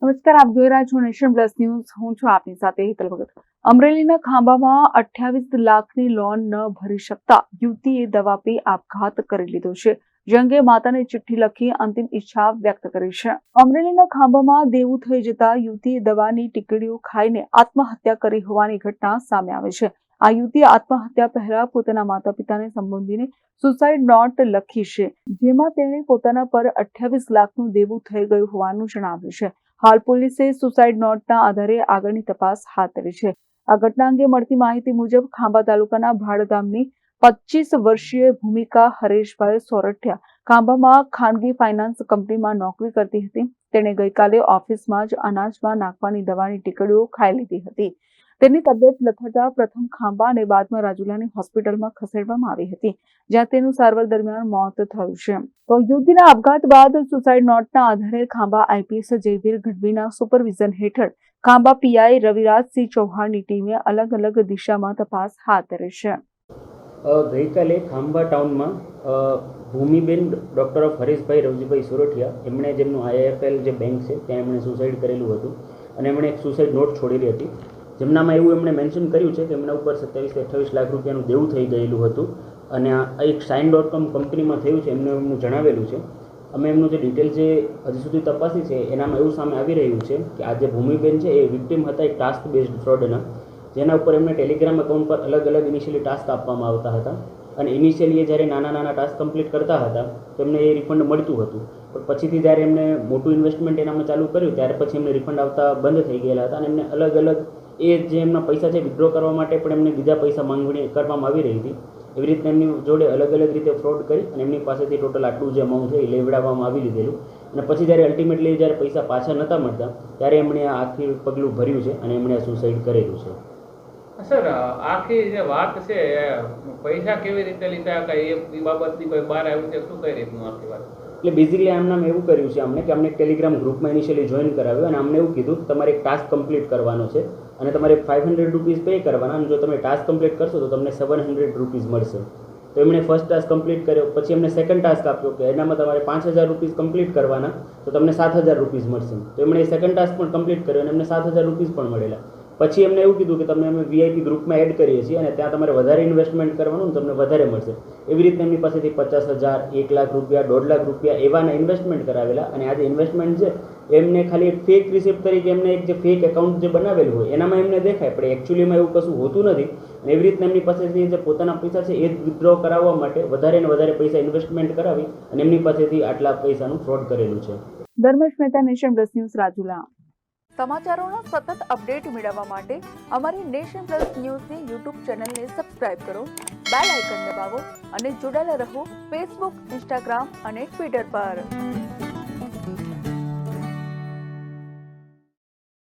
નમસ્કાર, આપ જોઈ રહ્યા છો નેશન પ્લસ ન્યૂઝ. હું છું આપની સાથે હેતલ ભગત. અમરેલીના ખાંભામાં 28 લાખની લોન ન ભરી શકતા યુવતીએ દવા પી આપઘાત કરી લીધો છે. જે અંગે માતાને ચિઠ્ઠી લખી અંતિમ ઈચ્છા વ્યક્ત કરી છે. અમરેલીના ખાંભામાં દેવું થઈ જતા યુવતીએ દવાની ટીકડીઓ ખાઈને આત્મહત્યા કરી હોવાની ઘટના સામે આવી છે. આ યુવતીએ આત્મહત્યા પહેલા પોતાના માતા પિતાને સંબોધીને સુસાઇડ નોટ લખી છે, જેમાં તેણે પોતાના પર 28 લાખનું દેવું થઈ ગયું હોવાનું જણાવ્યું છે. હાલ પોલીસે સુસાઇડ નોટના આધારે આગળની તપાસ હાથ ધરી છે. આ ઘટના અંગે મળતી માહિતી મુજબ ખાંભા તાલુકાના ભાડ ગામની 25 વર્ષીય ભૂમિકા હરેશભાઈ સોરઠિયા ખાંભામાં ખાનગી ફાઇનાન્સ કંપનીમાં નોકરી કરતી હતી. તેણે ગઈકાલે ઓફિસમાં જ અનાજમાં નાખવાની દવાની ટીકડીઓ ખાઈ લીધી હતી. તેની તબિયત લથડતા પ્રથમ ખાંભા અને બાદમાં રાજુલાની હોસ્પિટલમાં ખસેડવામાં આવી હતી, જ્યાં તેનું સારવાર દરમિયાન મોત થયું છે. તો યુવતીના આપઘાત બાદ સુસાઇડ નોટના આધારે ખાંભા આઈપીએસ જયવીર ગઢવીના સુપરવિઝન હેઠળ ખાંભા પીઆઈ રવિરાજસિંહ ચૌહાણની ટીમે અલગ અલગ દિશામાં તપાસ હાથ ધરી છે. ગઈકાલે ખાંભા ટાઉનમાં ભૂમિબેન ડૉક્ટર ઓફ હરેશભાઈ રવજીભાઈ સોરઠિયા એમણે જેમનું આઈએફએલ જે બેંક છે ત્યાં એમણે સુસાઇડ કરેલું હતું અને એમણે એક સુસાઇડ નોટ છોડેલી હતી, જેમનામાં એવું એમણે મેન્શન કર્યું છે કે એમના ઉપર 27-28 લાખ રૂપિયાનું દેવું થઈ ગયેલું હતું અને આ એક Shine.com કંપનીમાં થયું છે એમનું જણાવેલું છે. અમે એમનું જે ડિટેલ જે હજી સુધી તપાસી છે એનામાં એવું સામે આવી રહ્યું છે કે આ જે ભૂમિબેન છે એ વિક્ટિમ હતા એક ટાસ્ક બેઝડ ફ્રોડના, જેના ઉપર એમને ટેલિગ્રામ એકાઉન્ટ પર અલગ અલગ ઇનિશિયલી ટાસ્ક આપવામાં આવતા હતા અને ઇનિશિયલી જ્યારે નાના ટાસ્ક કમ્પ્લીટ કરતા હતા તો એમને એ રિફંડ મળતું હતું, પણ પછીથી જ્યારે એમને મોટું ઇન્વેસ્ટમેન્ટ એનામાં ચાલુ કર્યું ત્યારે પછી એમને રિફંડ આવતા બંધ થઈ ગયેલા હતા અને એમને અલગ અલગ એ જે એમના પૈસા છે વિથડ્રો કરવા માટે પણ એમને બીજા પૈસા માંગણી કરવામાં આવી રહી હતી. એવી રીતના એમની જોડે અલગ અલગ રીતે ફ્રોડ કરી અને એમની પાસેથી ટોટલ આટલું જે અમાઉન્ટ છે એ લેવડાવવામાં આવી લીધેલું અને પછી જ્યારે અલ્ટિમેટલી જ્યારે પૈસા પાછા નહોતા મળતા ત્યારે એમણે આ આખી પગલું ભર્યું છે અને એમણે આ સુસાઇડ કરેલું છે. સર, આખી જે વાત છે પૈસા કેવી રીતે લીધા કઈ એ બાબતની કોઈ બહાર આવ્યું છે, શું કઈ રીતનું આખી વાત? એટલે બેઝિકલી આમનામ એવું કર્યું છે અમને કે અમને ટેલિગ્રામ ગ્રુપમાં ઇનિશિયલી જોઈન કરાવ્યું અને અમને એવું કીધું કે તમારે એક ટાસ્ક કમ્પ્લીટ કરવાનો છે અને તમારે 500 રૂપીઝ પે કરવાના અને જો તમે ટાસ્ક કમ્પ્લીટ કરશો તો તમને 700 રૂપીઝ મળશે. તો એમણે ફર્સ્ટ ટાસ્ક કમ્પ્લીટ કર્યો, પછી એમને સેકન્ડ ટાસ્ક આપ્યો કે એનામાં તમારે 5000 રૂપીઝ કમ્પ્લીટ કરવાના તો તમને 7000 રૂપીઝ મળશે. તો એમણે સેકન્ડ ટાસ્ક પણ કમ્પ્લીટ કર્યો અને એમને 7000 રૂપીઝ પણ મળેલા. પછી એમને એવું કીધું કે તમને અમે વીઆઈપી ગ્રુપમાં એડ કરીએ છીએ અને ત્યાં તમારે વધારે ઇન્વેસ્ટમેન્ટ કરવાનું તમને વધારે મળશે. એવી રીતે એમની પાસેથી 50,000, 1 લાખ રૂપિયા, 1.5 લાખ રૂપિયા એવાના ઇન્વેસ્ટમેન્ટ કરાવેલા અને આ જે ઇન્વેસ્ટમેન્ટ છે એમને ખાલી એક ફેક રિસિપ્ટ તરીકે એમને એક જે ફેક એકાઉન્ટ જે બનાવેલું હોય એનામાં એમને દેખાય, પણ એકચ્યુઅલીમાં એવું કશું હોતું નથી. અને એવી રીતના એમની પાસેથી જે પોતાના પૈસા છે એ જ વિથડ્રો કરાવવા માટે વધારે ને વધારે પૈસા ઇન્વેસ્ટમેન્ટ કરાવી અને એમની પાસેથી આટલા પૈસાનું ફ્રોડ કરેલું છે. Dharmesh Mehta, nation plus news, Rajula. સમાચારોના સતત અપડેટ મેળવવા માટે અમારી નેશન પ્લસ ન્યૂઝની યુટ્યુબ ચેનલને સબસ્ક્રાઇબ કરો, બેલ આઇકન દબાવો અને જોડાયેલા રહો ફેસબુક, ઇન્સ્ટાગ્રામ અને ટ્વિટર પર.